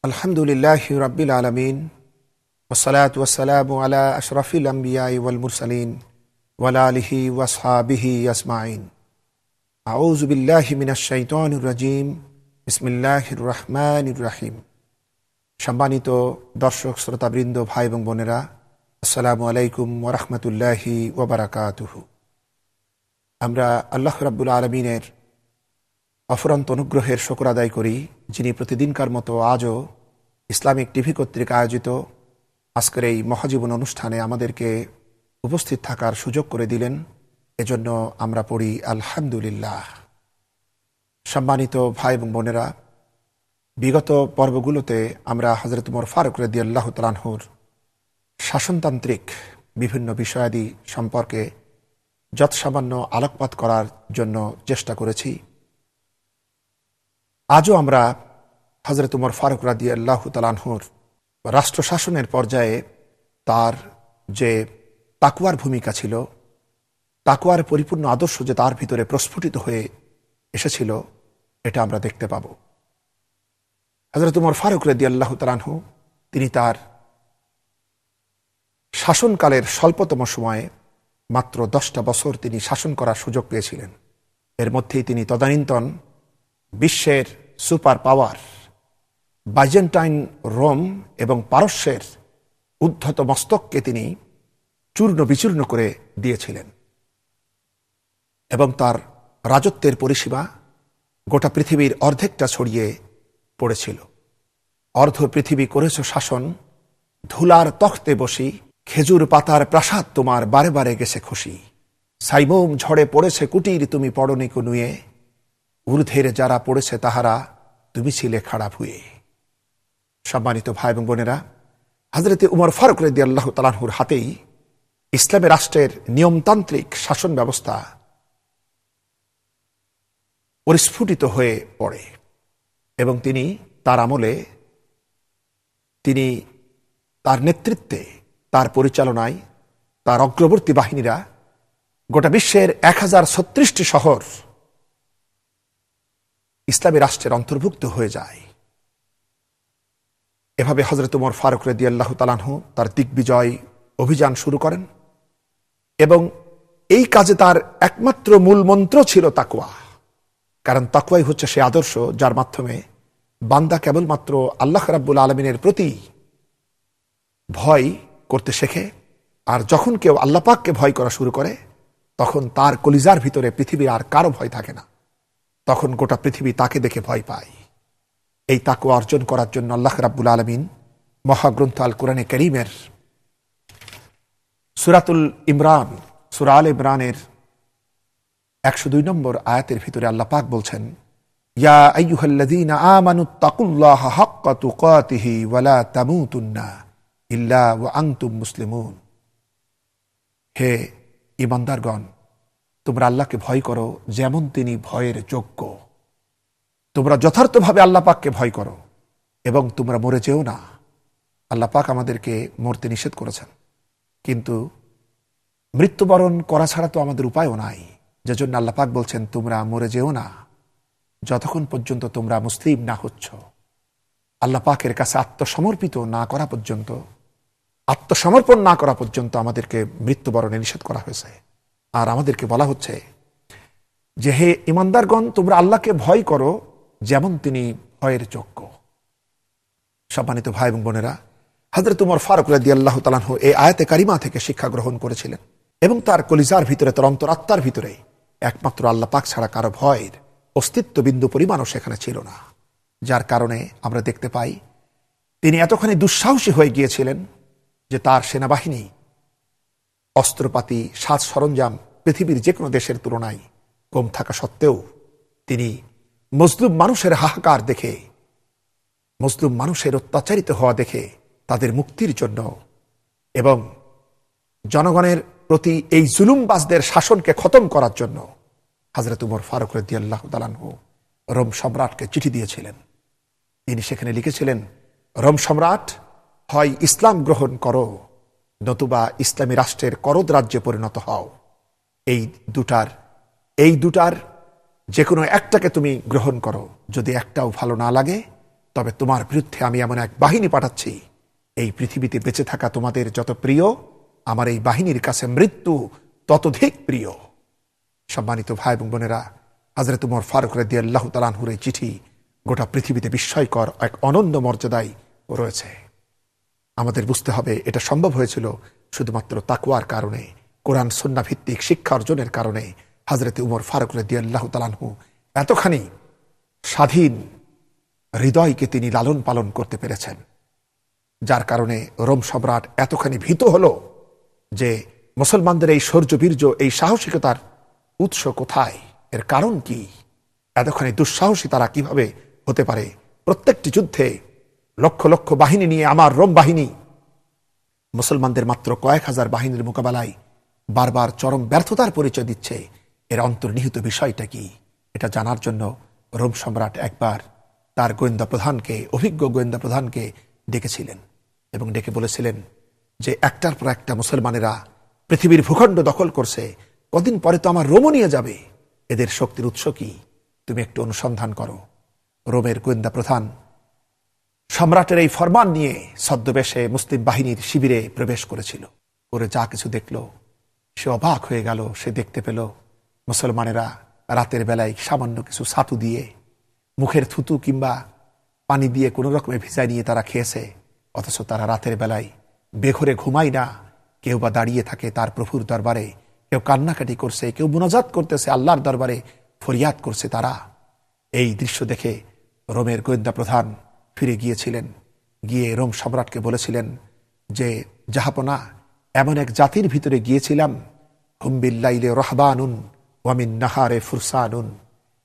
আলহামদুলিল্লাহি রাব্বিল আলামিন ওয়াসসালাতু ওয়াসসালামু আলা আশরাফিল আমবিয়াই ওয়াল মুরসালিন ওয়া আলা আলিহি ওয়া আসহাবিহি আজমাইন। আউযু বিল্লাহি মিনাশ শাইতানির রাজিম। বিসমিল্লাহির রহমানির রহিম। সম্মানিত দর্শক শ্রোতাবৃন্দ, ভাই এবং বোনেরা, আসসালামু আলাইকুম ওয়া রাহমাতুল্লাহি ওয়া বারাকাতুহু। আমরা আল্লাহ রাব্বুল আলামিনের অফুরন্ত অনুগ্রহের শুকর আদায় করি, যিনি প্রতিদিনকার মতো আজও ইসলামিক টিভি কর্তৃক আয়োজিত আজকের এই মহাজীবন অনুষ্ঠানে আমাদেরকে উপস্থিত থাকার সুযোগ করে দিলেন। এজন্য আমরা পড়ি আলহামদুলিল্লাহ। সম্মানিত ভাই এবং বোনেরা, বিগত পর্বগুলোতে আমরা হযরত উমর ফারুক রাদিয়াল্লাহু তাআলা আনহুর শাসনতান্ত্রিক বিভিন্ন বিষয়াদি সম্পর্কে যৎসামান্য আলোকপাত করার জন্য চেষ্টা করেছি। আজও আমরা হযরত উমর ফারুক রাদিয়াল্লাহু তাআলা আনহুর রাষ্ট্র শাসনের পর্যায়ে তার যে তাকওয়ার ভূমিকা ছিল, তাকওয়ার পরিপূর্ণ আদর্শ যে তার ভিতরে প্রস্ফুটিত হয়ে এসেছিল, এটা আমরা দেখতে পাব। হযরত উমর ফারুক রাদিয়াল্লাহু তাআলা আনহু তিনি তার শাসনকালের স্বল্পতম সময়ে মাত্র 10টা বছর তিনি শাসন করার সুযোগ পেয়েছিলেন। এর মধ্যেই তিনি তদানীন্তন বিশ্বের সুপার পাওয়ার বাইজেন্টাইন রোম এবং পারস্যের উদ্ধত মস্তককে তিনি চূর্ণ বিচূর্ণ করে দিয়েছিলেন এবং তার রাজত্বের পরিসীমা গোটা পৃথিবীর অর্ধেকটা ছড়িয়ে পড়েছিল। অর্ধ পৃথিবী করেছ শাসন, ধুলার তখতে বসি, খেজুর পাতার প্রাসাদ তোমার বারে বারে গেছে খুশি। সাইমুম ঝড়ে পড়েছে কুটির, তুমি পড়নি নুয়ে, ঊর্ধ্বের যারা পড়েছে তাহারা তুমি ছিলে খাড়া ভুয়ে। সম্মানিত ভাই এবং বোনেরা, হযরত উমর ফারুক রাদিয়াল্লাহু তাআলা আনহুর হাতেই ইসলামী রাষ্ট্রের নিয়মতান্ত্রিক শাসন ব্যবস্থা পরিস্ফুটিত হয়ে পড়ে এবং তিনি তার আমলে, তিনি তার নেতৃত্বে, তার পরিচালনায় তার অগ্রবর্তী বাহিনীরা গোটা বিশ্বের 1036টি শহর ইসলামী রাষ্ট্রের অন্তর্ভুক্ত হয়ে যায়। এভাবে হযরত উমর ফারুক রাদিয়াল্লাহু তাআলা আনহু তার দিগ্বিজয় অভিযান শুরু করেন এবং এই কাজে তার একমাত্র মূল মন্ত্র ছিল তাকওয়া। কারণ তাকওয়াই হচ্ছে সে আদর্শ যার মাধ্যমে বান্দা কেবলমাত্র আল্লাহ রাব্বুল আলামিনের প্রতি ভয় করতে শেখে। আর যখন কেউ আল্লাহ পাককে ভয় করা শুরু করে, তখন তার কলিজার ভিতরে পৃথিবীর আর কারো ভয় থাকে না, তখন গোটা পৃথিবী তাকে দেখে ভয় পায়। এই তাকওয়া অর্জন করার জন্য আল্লাহ রাব্বুল আলামিন মহাগ্রন্থ আল কোরআনে কারীমের সূরাতুল ইমরান, সূরা আল ইমরানের 102 নম্বর আয়াতের ভিতরে আল্লাহ পাক বলছেন, ইয়া আইয়ুহাল্লাযীনা আমানুত্তাকুল্লাহা হাক্কা তুকাতিহি ওয়া লা তামুতুন্না ইল্লা ওয়া আনতুম মুসলিমুন। হে ঈমানদারগণ, তোমরা আল্লাহকে ভয় করো যেমন তিনি ভয়ের যোগ্য। তোমরা যথার্থভাবে আল্লাহ পাককে ভয় করো এবং তোমরা মরে যেও না। আল্লাহ পাক আমাদেরকে মরতে নিষেধ করেছেন, কিন্তু মৃত্যুবরণ করা ছাড়া তো আমাদের উপায়ও নাই। যেজন্য আল্লাহ পাক বলছেন, তোমরা মরে যেও না যতক্ষণ পর্যন্ত তোমরা মুসলিম না হচ্ছ। আল্লাহ পাকের কাছে আত্মসমর্পিত না করা পর্যন্ত, আত্মসমর্পণ না করা পর্যন্ত আমাদেরকে মৃত্যুবরণে নিষেধ করা হয়েছে। আর আমাদেরকে বলা হচ্ছে যে, হে ঈমানদারগণ, তোমরা আল্লাহকে ভয় করো যেমন তিনি ভয়ের যোগ্য। সম্মানিত ভাই এবং বোনেরা, হযরত উমর ফারুক রাদিয়াল্লাহু তাআলা আনহু এই আয়াতে কারিমা থেকে শিক্ষা গ্রহণ করেছিলেন এবং তার কলিজার ভিতরে, তার অন্তরাত্মার ভিতরে একমাত্র আল্লাহ পাক ছাড়া কারো ভয়ের অস্তিত্ব বিন্দু পরিমাণও সেখানে ছিল না। যার কারণে আমরা দেখতে পাই তিনি এতখানি দুঃসাহসী হয়ে গিয়েছিলেন যে তার সেনাবাহিনী, অস্ত্রপাতি, সাজ সরঞ্জাম পৃথিবীর যে কোনো দেশের তুলনায় কম থাকা সত্ত্বেও তিনি মজলুম মানুষের হাহাকার দেখে, মজলুম মানুষের অত্যাচারিত হওয়া দেখে তাদের মুক্তির জন্য এবং জনগণের প্রতি এই জুলুমবাজদের শাসনকে খতম করার জন্য হযরত উমর ফারুক রাদিয়াল্লাহু তাআলা আনহু রোম সম্রাটকে চিঠি দিয়েছিলেন। তিনি সেখানে লিখেছিলেন, রোম সম্রাট, হয় ইসলাম গ্রহণ করো, নতুবা ইসলামী রাষ্ট্রের করদ রাজ্যে পরিণত হও। এই দুটার যে কোনো একটাকে তুমি গ্রহণ করো। যদি একটাও ভালো না লাগে তবে তোমার বিরুদ্ধে আমি এমন এক বাহিনী পাঠাচ্ছি, এই পৃথিবীতে বেঁচে থাকা তোমাদের যত প্রিয়, আমার এই বাহিনীর কাছে মৃত্যু ততোধিক প্রিয়। সম্মানিত ভাই এবং বোনেরা, হযরত উমর ফারুক রাদিয়াল্লাহু তাআলা আনহুর এই চিঠি গোটা পৃথিবীতে বিস্ময়কর এক অনন্য মর্যাদায় রয়েছে। আমাদের বুঝতে হবে এটা সম্ভব হয়েছিল শুধুমাত্র তাকওয়ার কারণে, কোরআন সুন্নাহ ভিত্তিক শিক্ষা অর্জনের কারণে। হযরত উমর ফারুক রাদিয়াল্লাহু তাআলা আনহু এতখানি স্বাধীন হৃদয়কে তিনি লালন পালন করতে পেরেছেন, যার কারণে রোম সম্রাট এতখানি ভীত হলো যে মুসলমানদের এই শৌর্য বীর্য, এই সাহসিকতার উৎস কোথায়, এর কারণ কি, এতখানি দুঃসাহসী তারা কিভাবে হতে পারে। প্রত্যেকটি যুদ্ধে লক্ষ লক্ষ বাহিনী নিয়ে আমার রোম বাহিনী মুসলমানদের মাত্র কয়েক হাজার বাহিনীর মোকাবেলায় বারবার চরম ব্যর্থতার পরিচয় দিচ্ছে। এর অন্তর্নিহিত বিষয়টা কি, এটা জানার জন্য রোম সম্রাট একবার তার গোয়েন্দা প্রধানকে, অভিজ্ঞ গোয়েন্দা প্রধানকে ডেকেছিলেন এবং ডেকে বলেছিলেন যে একটার পর একটা মুসলমানেরা পৃথিবীর ভূখণ্ড দখল করছে, কদিন পরে তো আমার রোমও নিয়ে যাবে, এদের শক্তির উৎস কি, তুমি একটু অনুসন্ধান করো। রোমের গোয়েন্দা প্রধান সম্রাটের এই ফরমান নিয়ে ছদ্মবেশে মুসলিম বাহিনীর শিবিরে প্রবেশ করেছিল। করে যা কিছু দেখল সে অবাক হয়ে গেল। সে দেখতে পেল মুসলমানেরা রাতের বেলায় সামান্য কিছু ছাতু দিয়ে, মুখের থুতু কিংবা পানি দিয়ে কোনো রকমে ভিজাই নিয়ে তারা খেয়েছে, অথচ তারা রাতের বেলায় বেঘরে ঘুমায় না। কেউ বা দাঁড়িয়ে থাকে তার প্রভুর দরবারে, কেউ কান্নাকাটি করছে, কেউ মুনাজাত করতেছে, আল্লাহর দরবারে ফরিয়াদ করছে তারা। এই দৃশ্য দেখে রোমের গোয়েন্দা প্রধান ফিরে গিয়েছিলেন, গিয়ে রোম সম্রাটকে বলেছিলেন যে জাহাপনা, এমন এক জাতির ভিতরে গিয়েছিলাম, হুম বিল্লাইলে রহবানুন ওয়ামিন নাহারে ফুরসানুন,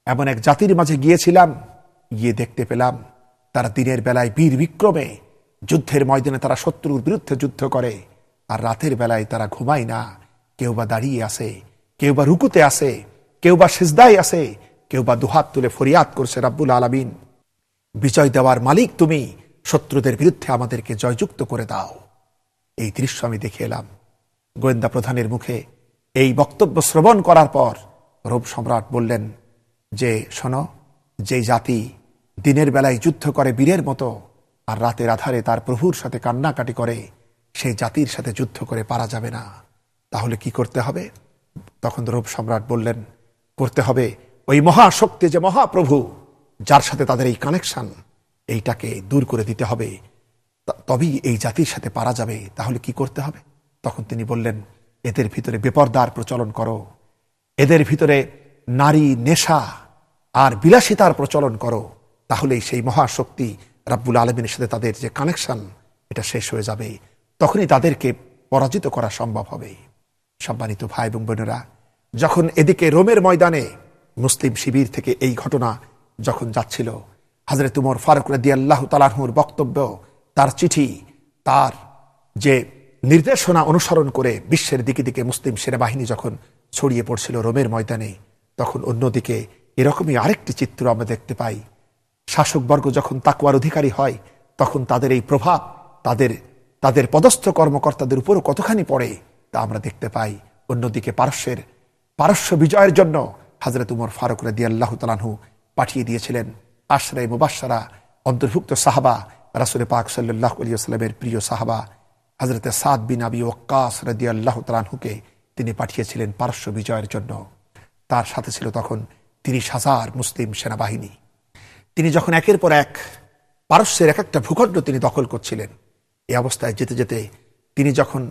এমন এক জাতির মাঝে গিয়েছিলাম, গিয়ে দেখতে পেলাম তারা দিনের বেলায় বীর বিক্রমে যুদ্ধের ময়দানে তারা শত্রুর বিরুদ্ধে যুদ্ধ করে, আর রাতের বেলায় তারা ঘুমায় না। কেউ বা দাঁড়িয়ে আছে, কেউ বা রুকুতে আছে, কেউ বা সিজদায় আছে, কেউ বা দুহাত তুলে ফরিয়াদ করছে, রাব্বুল আলামিন বিজয় দেওয়ার মালিক তুমি, শত্রুদের বিরুদ্ধে আমাদেরকে জয়যুক্ত করে দাও। এই দৃশ্য আমি দেখে এলাম। গোয়েন্দা প্রধানের মুখে এই বক্তব্য শ্রবণ করার পর রোম সম্রাট বললেন যে শোনো, যে জাতি দিনের বেলায় যুদ্ধ করে বীরের মতো আর রাতের আধারে তার প্রভুর সাথে কান্নাকাটি করে, সেই জাতির সাথে যুদ্ধ করে পারা যাবে না। তাহলে কি করতে হবে? তখন রোম সম্রাট বললেন, করতে হবে ওই মহাশক্তি, যে মহাপ্রভু, যার সাথে তাদের এই কানেকশন, এইটাকে দূর করে দিতে হবে, তবেই এই জাতির সাথে পারা যাবে। তাহলে কি করতে হবে? তখন তিনি বললেন, এদের ভিতরে বেপরদার প্রচলন করো, এদের ভিতরে নারী নেশা আর বিলাসিতার প্রচলন করো, তাহলেই সেই মহাশক্তি রাব্বুল আলামিনের সাথে তাদের যে কানেকশন, এটা শেষ হয়ে যাবে, তখনই তাদেরকে পরাজিত করা সম্ভব হবে। সম্মানিত ভাই এবং বোনেরা, যখন এদিকে রোমের ময়দানে মুসলিম শিবির থেকে এই ঘটনা যখন যাচ্ছিল, হযরত উমর ফারুক রাদিয়াল্লাহু তাআলা আনহুর বক্তব্য, তার চিঠি, তার যে নির্দেশনা অনুসরণ করে বিশ্বের দিকে দিকে মুসলিম সেনাবাহিনী যখন ছড়িয়ে পড়ছিল রোমের ময়দানে, তখন অন্যদিকে এরকমই আরেকটি চিত্র আমরা দেখতে পাই। শাসকবর্গ যখন তাকওয়ার অধিকারী হয়, তখন তাদের এই প্রভাব তাদের পদস্থ কর্মকর্তাদের উপরও কতখানি পড়ে তা আমরা দেখতে পাই। অন্যদিকে পারস্য বিজয়ের জন্য হযরত উমর ফারুক রাদিয়াল্লাহু তাআলা আনহু পাঠিয়ে দিয়েছিলেন আশরায়ে মুবাশশারা অন্তর্ভুক্ত সাহাবা, রাসূল পাক সাল্লাল্লাহু আলাইহি ওয়াসাল্লামের প্রিয় সাহাবা হযরত সাদ বিন আবি ওয়াক্কাস রাদিয়াল্লাহু তাআলা আনহুকে তিনি পাঠিয়েছিলেন পারস্য বিজয়ের জন্য। তার সাথে ছিল তখন ৩০,০০০ মুসলিম সেনাবাহিনী। তিনি যখন একের পর এক পারস্যের এক একটা ভূখণ্ড তিনি দখল করছিলেন, এই অবস্থায় যেতে যেতে তিনি যখন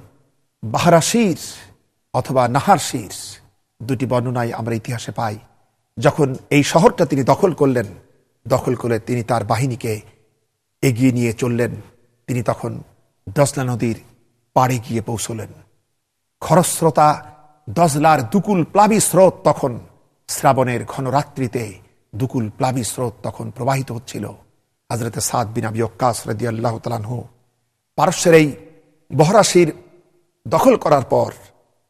বাহরাশির অথবা নাহারশির, দুটি বর্ণনায় আমরা ইতিহাসে পাই, যখন এই শহরটা তিনি দখল করলেন, দখল করে তিনি তার বাহিনীকে এগিয়ে নিয়ে চললেন, তিনি তখন দজলা নদীর পাড়ে গিয়ে পৌঁছলেন। খরস্রোতা দজলার দুকুল প্লাবী স্রোত তখন শ্রাবণের ঘন রাত্রিতে দুকুল প্লাবী স্রোত তখন প্রবাহিত হচ্ছিল। হযরত সাদ বিন আবি ওয়াক্কাস রাদিয়াল্লাহু তাআলা আনহু পারস্যের এই বহরাশির দখল করার পর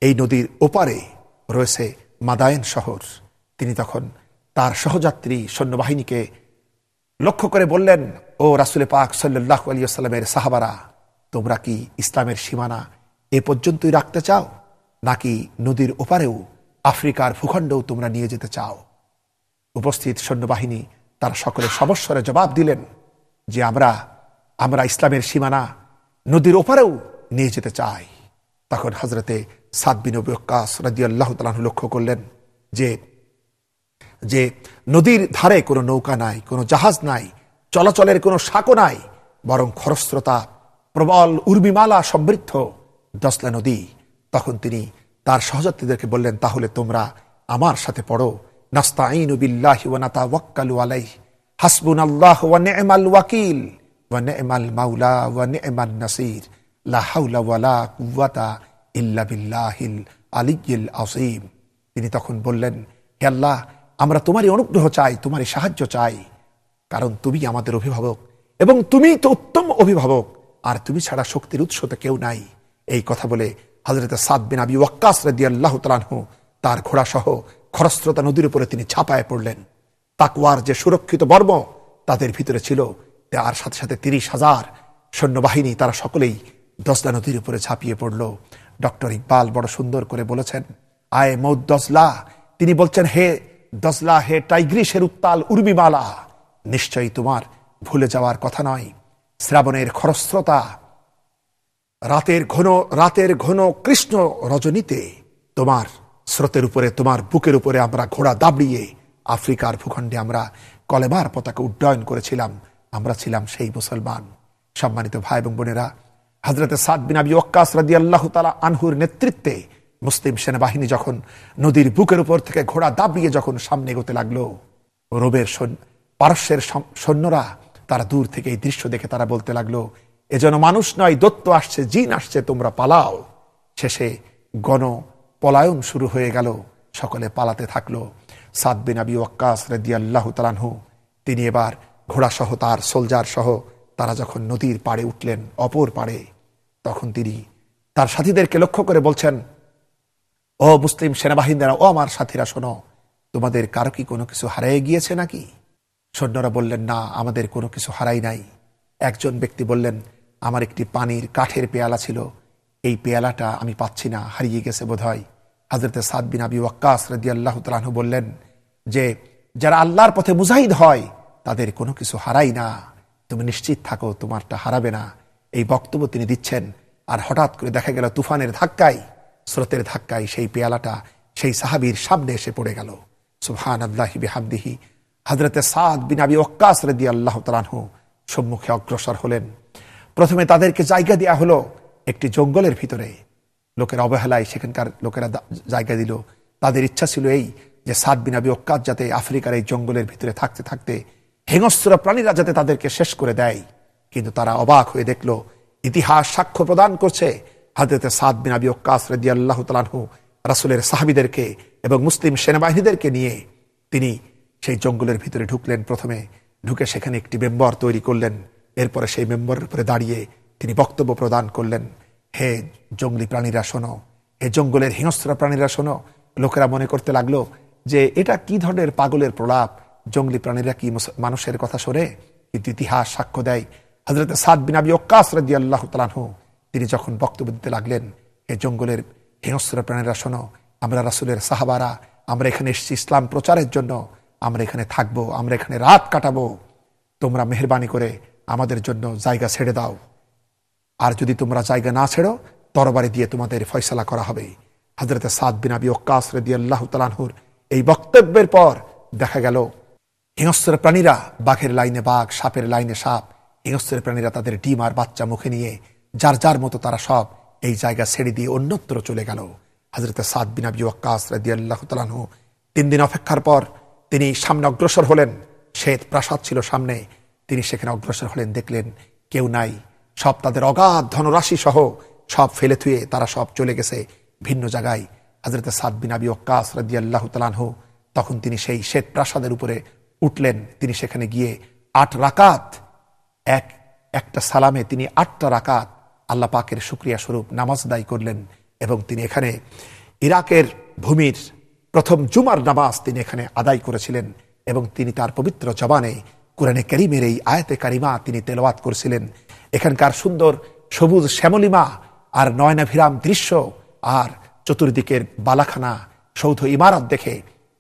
এই নদীর ওপারে রয়েছে মাদায়েন শহর। তিনি তখন তার সহযাত্রী সৈন্যবাহিনীকে লক্ষ্য করে বললেন, ও রাসূল পাক সাল্লাল্লাহু আলাইহি ওয়াসাল্লামের সাহাবারা, তোমরা কি ইসলামের সীমানা এ পর্যন্তই রাখতে চাও, নাকি নদীর ওপারেও আফ্রিকার ভূখণ্ডও তোমরা নিয়ে যেতে চাও? উপস্থিত সৈন্যবাহিনী তারা সকলে সমস্বরে জবাব দিলেন যে আমরা ইসলামের সীমানা নদীর ওপারেও নিয়ে যেতে চাই। তখন হযরতে সাদ বিন আবি ওয়াক্কাস রাদিয়াল্লাহু তাআলা আনহু লক্ষ্য করলেন যে নদীর ধারে কোনো নৌকা নাই, কোনো জাহাজ নাই, চলাচলের কোনো সাঁকো নাই, বরং খরস্রোতা প্রবল উর্মিমালা সমৃদ্ধ দসলা নদী। তখন তিনি তার সহযাত্রীদেরকে বললেন, তাহলে তোমরা আমার সাথে পড়ো, নাস্তাঈনু বিল্লাহি ওয়া নাতাওয়াক্কালু আলাইহি হাসবুনাল্লাহু ওয়া নি'মাল ওয়াকিল ওয়া নি'মাল মাওলা ওয়া নি'মান নাসির লা হাওলা ওয়ালা কুওয়াতা ইল্লা বিল্লাহিল আলিয়্যিল আযীম। তিনি তখন বললেন, হে আল্লাহ, আমরা তোমারই অনুগ্রহ চাই, তোমারই সাহায্য চাই, কারণ তুমি আমাদের অভিভাবক এবং তুমি তো উত্তম অভিভাবক, আর তুমি ছাড়া শক্তির উৎস তো কেউ নাই। এই কথা বলে হযরত সাদ বিন আবি ওয়াক্কাস রাদিয়াল্লাহু তাআলা আনহু তার ঘোড়া সহ খরস্রোতা নদীর উপরে তিনি ঝাঁপায় পড়লেন। তাকওয়ার যে সুরক্ষিত বর্ম তাদের ভিতরে ছিল, তার সাথে সাথে ৩০,০০০ সৈন্যবাহিনী, তারা সকলেই দজলা নদীর উপরে ঝাঁপিয়ে পড়ল। ডক্টর ইকবাল বড় সুন্দর করে বলেছেন, আয়ে মৌত দজলা, তিনি বলছেন, হে দজলা, হে টাইগ্রিসের উত্তাল উর্মিমালা, নিশ্চয়ই তোমার ভুলে যাওয়ার কথা নয়। শ্রাবণের খরস্রোতা রাতের ঘন কৃষ্ণ রজনীতে তোমার স্রোতের উপরে, তোমার বুকের উপরে আমরা ঘোড়া দাবড়িয়ে আফ্রিকার ভূখণ্ডে আমরা কলেমার পতাকা উড্ডয়ন করেছিলাম। আমরা ছিলাম সেই মুসলমান। সম্মানিত ভাই এবং বোনেরা, হযরত সাদ বিন আবি ওয়াক্কাস রাদিয়াল্লাহু তাআলা আনহুর নেতৃত্বে মুসলিম সেনাবাহিনী যখন নদীর বুকের উপর থেকে ঘোড়া দাবড়িয়ে যখন সামনে এগোতে লাগলো, রোমের পারস্যের সৈন্যরা তারা দূর থেকে এই দৃশ্য দেখে তারা বলতে লাগলো, এ যেন মানুষ নয়, দৈত্য আসছে, জিন আসছে, তোমরা পালাও। শেষে গণ পলায়ন শুরু হয়ে গেল, সকলে পালাতে থাকলো। সাদ বিন আবি ওয়াক্কাস রাদিয়াল্লাহু তাআলা আনহু তিনি এবার ঘোড়া সহ তার সোলজার সহ তারা যখন নদীর পাড়ে উঠলেন, অপর পাড়ে, তখন তিনি তার সাথীদেরকে লক্ষ্য করে বলছেন, ও মুসলিম সেনাবাহিনীরা, ও আমার সাথীরা, শোনো, তোমাদের কারো কি কোনো কিছু হারিয়ে গিয়েছে নাকি? সৈন্যরা বললেন, না, আমাদের কোনো কিছু হারাই নাই। একজন ব্যক্তি বললেন, আমার একটি পানির কাঠের পেয়ালা ছিল, এই পেয়ালাটা আমি পাচ্ছি না, হারিয়ে গেছে বোধহয়। হযরত সাদ বিন আবি ওয়াক্কাস রাদিয়াল্লাহু তাআলা আনহু বললেন যে, যারা আল্লাহর পথে মুজাহিদ হয় তাদের কোনো কিছু হারাই না, তুমি নিশ্চিত থাকো তোমারটা হারাবে না। এই বক্তব্য তিনি দিচ্ছেন, আর হঠাৎ করে দেখা গেল তুফানের ধাক্কায়, স্রোতের ধাক্কায় সেই পেয়ালাটা সেই সাহাবীর সামনে এসে পড়ে গেল। সুবহানাল্লাহি বিহামদিহি। হযরত সাদ বিন আবি ওয়াক্কাস রাদিয়াল্লাহু তাআলা আনহু সম্মুখে অগ্রসর হলেন। প্রথমে তাদেরকে জায়গা দেয়া হলো একটি জঙ্গলের ভিতরে। লোকের অবহেলায় সেখানকার লোকেরা জায়গা দিল। তাদের ইচ্ছা ছিল এই যে সাদ বিন আবি ওয়াক্কাস যাতে আফ্রিকার এই জঙ্গলের ভিতরে থাকতে থাকতে হিংস্র প্রাণীরা যাতে তাদেরকে শেষ করে দেয়। কিন্তু তারা অবাক হয়ে দেখল, ইতিহাস সাক্ষ্য প্রদান করছে, হযরত সাদ বিন আবি ওয়াক্কাস রাদিয়াল্লাহু তাআলা আনহু রাসূলের সাহাবীদেরকে এবং মুসলিম সেনাবাহিনীদেরকে নিয়ে তিনি সেই জঙ্গলের ভিতরে ঢুকলেন। প্রথমে ঢুকে সেখানে একটি মেম্বর তৈরি করলেন। এরপরে সেই মেম্বরের উপরে দাঁড়িয়ে তিনি বক্তব্য প্রদান করলেন, হে জঙ্গলি প্রাণীরা শোনো, হে জঙ্গলের হিংস্র প্রাণীরা শোনো। লোকেরা মনে করতে লাগলো যে এটা কি ধরনের পাগলের প্রলাপ, জঙ্গলি প্রাণীরা কি মানুষের কথা শোনে? কিন্তু ইতিহাস সাক্ষ্য দেয়, হযরত সাদ বিন আবি ওয়াক্কাস রাদিয়াল্লাহু তাআলা আনহু তিনি যখন বক্তব্য দিতে লাগলেন, হে জঙ্গলের হিংস্র প্রাণীরা শোনো, আমরা রাসূলের সাহাবারা, আমরা এখানে এসেছি ইসলাম প্রচারের জন্য, আমরা এখানে থাকবো, আমরা এখানে রাত কাটাবো, তোমরা মেহেরবানি করে আমাদের জন্য জায়গা ছেড়ে দাও, আর যদি তোমরা জায়গা না ছেড়ো তরবারি দিয়ে তোমাদের ফয়সালা করা হবে। হযরত সাদ বিন আবি ওয়াক্কাস রাদিয়াল্লাহু তাআলা আনহুর এই বক্তব্যের পর দেখা গেল হিংস্র প্রাণীরা, বাঘের লাইনে বাঘ, সাপের লাইনে সাপ, হিংস্র প্রাণীরা তাদের ডিম আর বাচ্চা মুখে নিয়ে যার যার মতো তারা সব এই জায়গা ছেড়ে দিয়ে অন্যত্র চলে গেল। হযরত সাদ বিন আবি ওয়াক্কাস রাদিয়াল্লাহু তাআলা আনহু 3 দিন অপেক্ষার পর তিনি সামনে অগ্রসর হলেন। শ্বেত প্রাসাদ ছিল সামনে, তিনি সেখানে অগ্রসর হলেন, দেখলেন কেউ নাই, সব তাদের অগাধ ধনরাশি সহ সব ফেলে থুয়ে তারা সব চলে গেছে ভিন্ন জায়গায়। হযরত সাদ বিন আবি ওয়াক্কাস রাদিয়াল্লাহু তাআলা আনহু তখন তিনি সেই শ্বেত প্রাসাদের উপরে উঠলেন। তিনি সেখানে গিয়ে 8 রাকাত, একটা সালামে তিনি 8টা রাকাত আল্লাহ পাকের শুকরিয়া স্বরূপ নামাজ আদায় করলেন। এবং তিনি এখানে ইরাকের ভূমির প্রথম জুমার নামাজ তিনি এখানে আদায় করেছিলেন এবং তিনি তার পবিত্র জবানে কোরআনে কারীমের এই আয়াতে কারিমা তিনি তেলাওয়াত করেছিলেন। এখানকার সুন্দর সবুজ শ্যামলিমা আর নয়নাভিরাম দৃশ্য আর চতুর্দিকের বালাখানা সৌধ ইমারত দেখে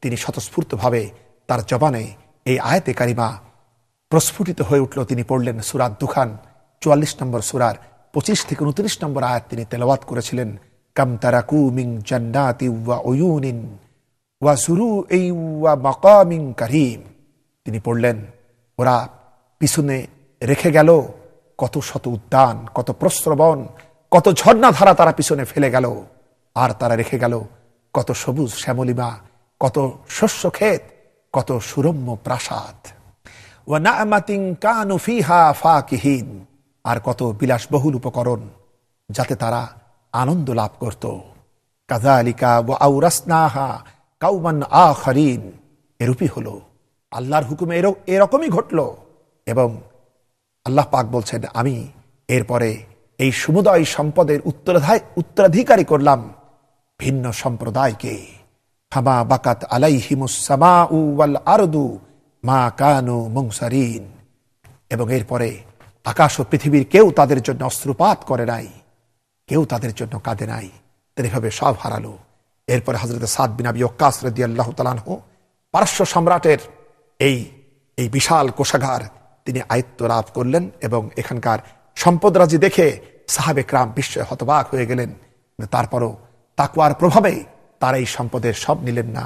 তিনি স্বতঃস্ফূর্তভাবে তার জবানে এই আয়াতে কারিমা প্রস্ফুটিত হয়ে উঠল। তিনি পড়লেন সূরা দুখান ৪৪ নম্বর সূরার ২৫ থেকে ২৯ নম্বর আয়াত তিনি তেলাওয়াত করেছিলেন। কাম তারাকু মিন জান্নাতি ওয়া উয়ুনিন ওয়া সুরুই ওয়া মাকামিন কারীম। তিনি পড়লেন ওরা পিছনে রেখে গেল কত শত উদ্যান, কত প্রস্রবণ, কত ঝর্ণাধারা তারা পিছনে ফেলে গেল। আর তারা রেখে গেল কত সবুজ শ্যামলিমা, কত শস্য ক্ষেত, কত সুরম্য প্রাসাদ। ওয়া না'মাতিন কানু ফিহা ফাকিহিন, আর কত বিলাসবহুল উপকরণ যাতে তারা আনন্দ লাভ করত। কাযালিকা ওয়া আওরাসনাহা কাওমান আখারিন। এরূপই হলো, আল্লাহর হুকুমে এরকমই ঘটল। এবং আল্লাহ পাক বলছেন, আমি এরপরে এই সমুদয় সম্পদের উত্তরাধিকারী করলাম ভিন্ন সম্প্রদায়কে। ফামা বাকাত আলাইহিমুস সামাউ ওয়াল আরদু মা কানু মুনসারিন। এবং এরপরে আকাশ ও পৃথিবীর কেউ তাদের জন্য অশ্রুপাত করে নাই, কেউ তাদের জন্য কাঁদে নাই। তারা এভাবে সব হারালো। এরপরে হযরত সাদ বিন আবি ওয়াক্কাস রাদিয়াল্লাহু তাআলা আনহু পারস্য সম্রাটের এই বিশাল কোষাগার তিনি আয়ত্ত লাভ করলেন। এবং এখানকার সম্পদরাজি দেখে সাহাবে کرام বিস্ময়ে হতবাক হয়ে গেলেন। তারপরও তাকওয়ার প্রভাবে তারা এই সম্পদের সব নিলেন না,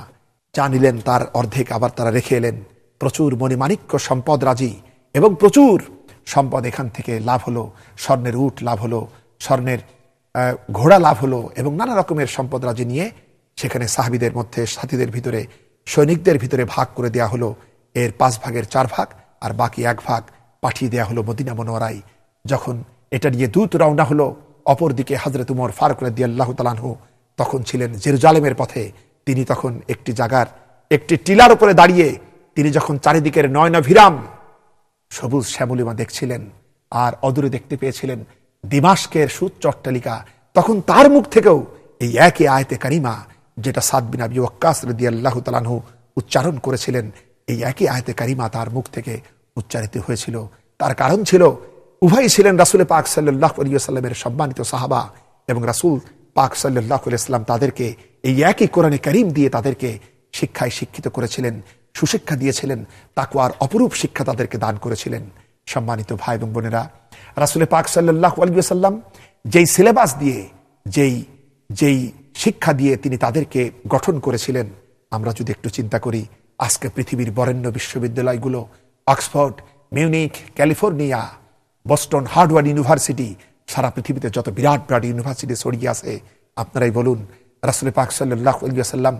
যা নিলেন তার অর্ধেক আবার তারা রেখে এলেন। প্রচুর মণিমাণিক্য সম্পদ রাজি এবং প্রচুর সম্পদ এখান থেকে লাভ হলো। স্বর্ণের উট লাভ হলো, স্বর্ণের ঘোড়া লাভ হলো এবং নানা রকমের সম্পদ রাজি নিয়ে সেখানে সাহাবীদের মধ্যে, সাথীদের ভিতরে, সৈনিকদের ভিতরে ভাগ করে দেয়া হলো। এর 5 ভাগের 4 ভাগ আর বাকি 1 ভাগ পাঠিয়ে দেয়া হলো মদিনা মুনওয়ারায়। যখন এটা নিয়ে দূত রওনা হলো, অপরদিকে হযরত উমর ফারুক রাদিয়াল্লাহু তাআলা আনহু তখন ছিলেন জেরুজালেমের পথে। তিনি তখন একটি জায়গার একটি টিলার উপরে দাঁড়িয়ে তিনি যখন চারিদিকের নয়নাভিরাম সবুজ শ্যামলিমা দেখছিলেন আর অদূরে দেখতে পেয়েছিলেন দিমাশকের সুউচ্চ অট্টালিকা, তখন তার মুখ থেকেও এই একই আয়াতে কারিমা যেটা সাদ বিন আবি ওয়াক্কাস রাদিয়াল্লাহু তাআলা আনহু উচ্চারণ করেছিলেন, এই একই আয়াতে কারিমা তার মুখ থেকে উচ্চারিত হয়েছিল। তার কারণ ছিল উভয়ই ছিলেন রাসূল পাক সাল্লাল্লাহু আলাইহি ওয়াসাল্লামের সম্মানিত সাহাবা এবং রাসূল পাক সাল্লাল্লাহু আলাইহি ওয়াসাল্লাম তাদেরকে এই একই কোরআনে কারীম দিয়ে তাদেরকে শিক্ষায় শিক্ষিত করেছিলেন, সুশিক্ষা দিয়েছিলেন, তাকওয়ার অপরূপ শিক্ষা তাদেরকে দান করেছিলেন। সম্মানিত ভাই এবং বোনেরা, রাসূল পাক সাল্লাল্লাহু আলাইহি ওয়াসাল্লাম যেই সিলেবাস দিয়ে, যেই শিক্ষা দিয়ে তিনি তাদেরকে গঠন করেছিলেন, আমরা যদি একটু চিন্তা করি, আজকে পৃথিবীর বরেণ্য বিশ্ববিদ্যালয়গুলো Oxford, Munich, California, Boston, Harvard university, সারা পৃথিবীতে যত বিরাট বিরাট ইউনিভার্সিটি ছড়িয়ে আছে, আপনারাই বলুন রাসূল পাক সাল্লাল্লাহু আলাইহি ওয়াসাল্লাম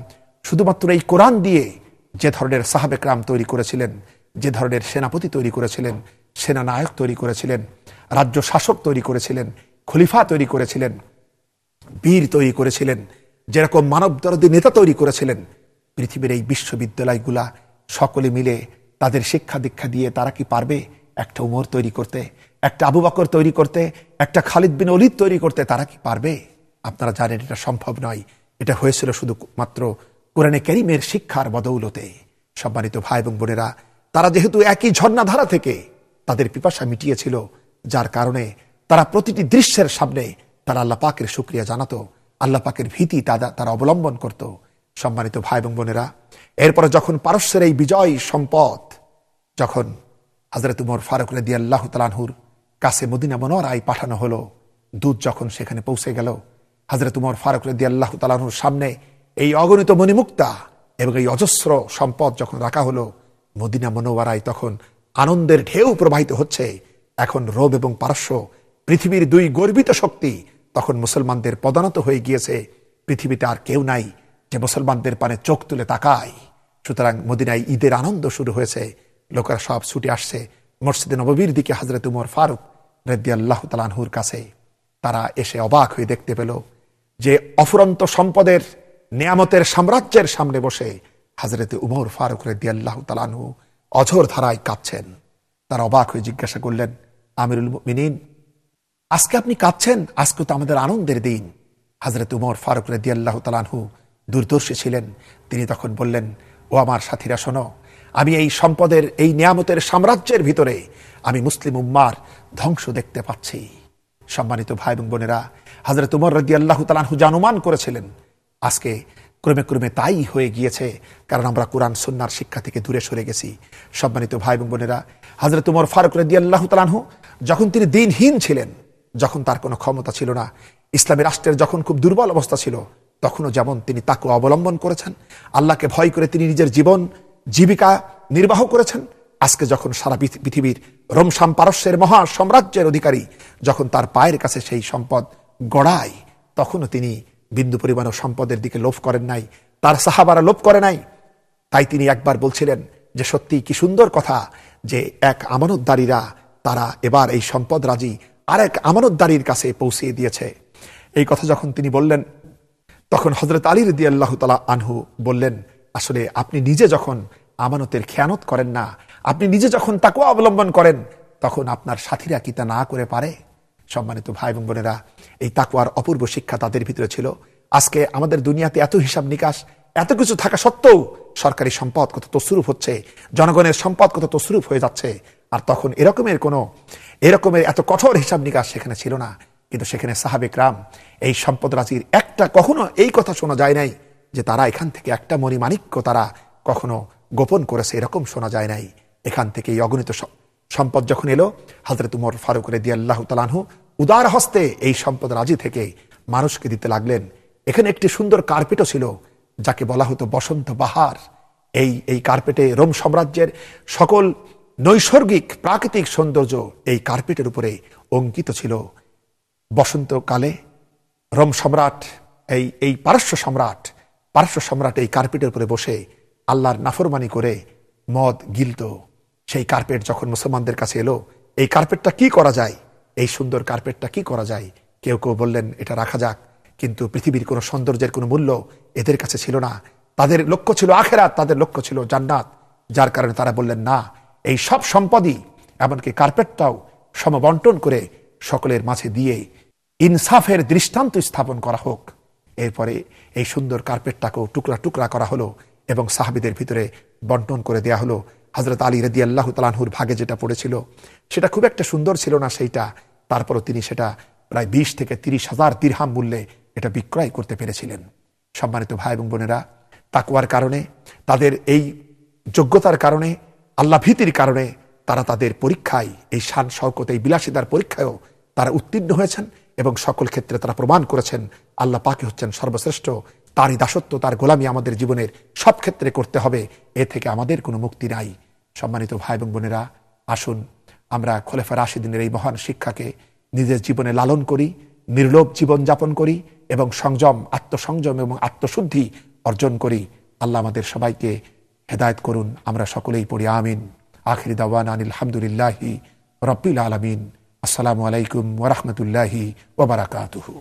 শুধুমাত্র এই কোরআন দিয়ে যে ধরনের সাহাবে کرام তৈরি করেছিলেন, যে ধরনের সেনাপতি তৈরি করেছিলেন, সেনানায়ক তৈরি করেছিলেন, রাজ্য শাসক তৈরি করেছিলেন, খলিফা তৈরি করেছিলেন, বীর তৈরি করেছিলেন, যেরকম মানবদরদী নেতা তৈরি করেছিলেন, পৃথিবীর এই বিশ্ববিদ্যালয়গুলা সকলে মিলে তাদের শিক্ষা দীক্ষা দিয়ে তারা কি পারবে একটা উমর তৈরি করতে, একটা আবু বকর তৈরি করতে, একটা খালিদ বিন ওলীদ তৈরি করতে? তারা কি পারবে? আপনারা জানেন এটা সম্ভব নয়। এটা হয়েছিল শুধু মাত্র কোরআনে কারীমের শিক্ষার বদৌলতে। সম্মানিত ভাই এবং বোনেরা, তারা যেহেতু একই ঝর্ণাধারা থেকে তাদের পিপাসা মিটিয়েছিল, যার কারণে তারা প্রতিটি দৃশ্যের সামনে তারা আল্লাহ পাকের শুকরিয়া জানাতো, আল্লাহ পাকের ভীতি তারা অবলম্বন করত। সম্মানিত ভাই এবং বোনেরা, এরপরে যখন পারস্যের এই বিজয় সম্পদ যখন হযরত উমর ফারুক রাদিয়াল্লাহু তাআলা আনহুর কাছে মদিনা মুনওয়ারায় পাঠানো হলো, দূত যখন সেখানে পৌঁছে গেল, হযরত উমর ফারুক রাদিয়াল্লাহু তাআলা আনহুর সামনে এই অগণিত মণিমুক্তা এবং এই অজস্র সম্পদ যখন রাখা হলো, মদিনা মুনওয়ারায় তখন আনন্দের ঢেউ প্রবাহিত হচ্ছে। এখন রোম এবং পারস্য পৃথিবীর 2 গর্বিত শক্তি তখন মুসলমানদের পদানত হয়ে গিয়েছে। পৃথিবীতে আর কেউ নাই যে মুসলমানদের পানে চোখ তুলে তাকায়। সুতরাং মদিনায় ঈদের আনন্দ শুরু হয়েছে, লোকেরা সব ছুটে আসছে মসজিদে নববীর দিকে হযরত উমর ফারুক রাদিয়াল্লাহু তাআলা আনহুর কাছে। তারা এসে অবাক হয়ে দেখতে পেল যে অফুরন্ত সম্পদের নিয়ামতের সাম্রাজ্যের সামনে বসে হযরত উমর ফারুক রাদিয়াল্লাহু তাআলা আনহু অঝোর ধারায় কাঁদছেন। তারা অবাক হয়ে জিজ্ঞাসা করলেন, আমিরুল মুমিনিন, আজকে আপনি কাঁদছেন? আজকে তো আমাদের আনন্দের দিন। হযরত উমর ফারুক রাদিয়াল্লাহু তাআলা আনহু দূরদর্শী ছিলেন। তিনি তখন বললেন, ও আমার সাথীরা শোনো, আমি এই সম্পদের এই নিয়ামতের সাম্রাজ্যের ভিতরে আমি মুসলিম উম্মার ধ্বংস দেখতে পাচ্ছি। সম্মানিত ভাই এবং বোনেরা, হযরত উমর রাদিয়াল্লাহু তাআলা আনহু জানুমান করেছিলেন, আজকে ক্রমে ক্রমে তাই হয়ে গিয়েছে, কারণ আমরা কোরআন সুন্নাহর শিক্ষা থেকে দূরে সরে গেছি। সম্মানিত ভাই এবং বোনেরা, হযরত উমর ফারুক রাদিয়াল্লাহু তাআলা আনহু যখন তিনি দিনহীন ছিলেন, যখন তার কোনো ক্ষমতা ছিল না, ইসলামী রাষ্ট্রের যখন খুব দুর্বল অবস্থা ছিল, তখনও যেমন তিনি তাকওয়া অবলম্বন করেছেন, আল্লাহকে ভয় করে তিনি নিজের জীবন জীবিকা নির্বাহ করেছেন। আজকে যখন সারা পৃথিবীর রোম পারস্যের মহা সাম্রাজ্যের অধিকারী, যখন তার পায়ের কাছে সেই সম্পদ গড়ায়, তখনও তিনি বিন্দু পরিমাণও সম্পদের দিকে লোভ করেন নাই, তার সাহাবারা লোভ করে নাই। তাই তিনি একবার বলছিলেন যে সত্যি কি সুন্দর কথা যে এক আমানতদারীরা তারা এবার এই সম্পদ রাজি আরেক আমানতদারীর কাছে পৌঁছিয়ে দিয়েছে। এই কথা যখন তিনি বললেন, তখন হযরত আলী রাদিয়াল্লাহু তাআলা আনহু বললেন, আসলে আপনি নিজে যখন আমানতের খেয়ানত করেন না, আপনি নিজে যখন তাকওয়া অবলম্বন করেন, তখন আপনার সাথীরা কি তা না করে পারে? সম্মানিত ভাই এবং বোনেরা, এই তাকওয়ার অপূর্ব শিক্ষা তাদের ভিতরে ছিল। আজকে আমাদের দুনিয়াতে এত হিসাব নিকাশ, এত কিছু থাকা সত্ত্বেও সরকারি সম্পদ কত তসরুফ হচ্ছে, জনগণের সম্পদ কত তসরুফ হয়ে যাচ্ছে। আর তখন এরকমের এত কঠোর হিসাব নিকাশ সেখানে ছিল না। কিন্তু সেখানে সাহাবে کرام এই সম্পদ রাজির একটা কখনো এই কথা শোনা যায় নাই যে তারা এখান থেকে একটা মণিমাণিক্য তারা কখনো গোপন করেছে, এরকম শোনা যায় নাই। এখান থেকে এই অগণিত সম্পদ যখন এলো, হযরত উমর ফারুক রাদিয়াল্লাহু তাআলা আনহু উদার হস্তে এই সম্পদ রাজি থেকে মানুষকে দিতে লাগলেন। এখানে একটি সুন্দর কার্পেটও ছিল, যাকে বলা হতো বসন্ত বাহার। এই কার্পেটে রোম সাম্রাজ্যের সকল নৈসর্গিক প্রাকৃতিক সৌন্দর্য এই কার্পেটের উপরে অঙ্কিত ছিল। বসন্তকালে রোম সম্রাট এই পারস্য সম্রাট এই কার্পেটের উপরে বসে আল্লাহর নাফরমানি করে মদ গিলত। সেই কার্পেট যখন মুসলমানদের কাছে এলো, এই কার্পেটটা কি করা যায়, এই সুন্দর কার্পেটটা কি করা যায়, কেউ কেউ বললেন এটা রাখা যাক। কিন্তু পৃথিবীর কোনো সৌন্দর্যের কোনো মূল্য এদের কাছে ছিল না। তাদের লক্ষ্য ছিল আখিরাত, তাদের লক্ষ্য ছিল জান্নাত। যার কারণে তারা বললেন না, এই সব সম্পদই এমনকি কার্পেটটাও সমবন্টন করে সকলের মাঝে দিয়ে ইনসাফের দৃষ্টান্ত স্থাপন করা হোক। এরপরে এই সুন্দর কার্পেটটাকেও টুকরা টুকরা করা হলো এবং সাহাবীদের ভিতরে বন্টন করে দেয়া হলো। হযরত আলী রাদিয়াল্লাহু তাআলা আনহুর ভাগে যেটা পড়েছিল সেটা খুব একটা সুন্দর ছিল না সেইটা, তারপরও তিনি সেটা প্রায় 20 থেকে 30,000 দিরহাম মূল্যে এটা বিক্রয় করতে পেরেছিলেন। সম্মানিত ভাই এবং বোনেরা, তাকওয়ার কারণে, তাদের এই যোগ্যতার কারণে, আল্লাহ ভীতির কারণে তারা তাদের পরীক্ষায়, এই শান শওকত, এই বিলাসিতার পরীক্ষায়ও তারা উত্তীর্ণ হয়েছেন এবং সকল ক্ষেত্রে তারা প্রমাণ করেছেন আল্লাহ পাকই হচ্ছেন সর্বশ্রেষ্ঠ। তারই দাসত্ব, তার গোলামি আমাদের জীবনের সব ক্ষেত্রে করতে হবে, এ থেকে আমাদের কোনো মুক্তি নাই। সম্মানিত ভাই এবং বোনেরা, আসুন আমরা খোলাফা রাশিদিনের এই মহান শিক্ষাকে নিজের জীবনে লালন করি, নির্লোভ জীবন যাপন করি এবং সংযম, আত্মসংযম এবং আত্মশুদ্ধি অর্জন করি। আল্লাহ আমাদের সবাইকে হেদায়েত করুন। আমরা সকলেই পড়ি আমিন। আখিরি দাওয়ানা আনিল হামদুলিল্লাহি রাব্বিল আলামিন। আসসালামু আলাইকুম ওয়া রাহমাতুল্লাহি ওয়া বারাকাতুহু।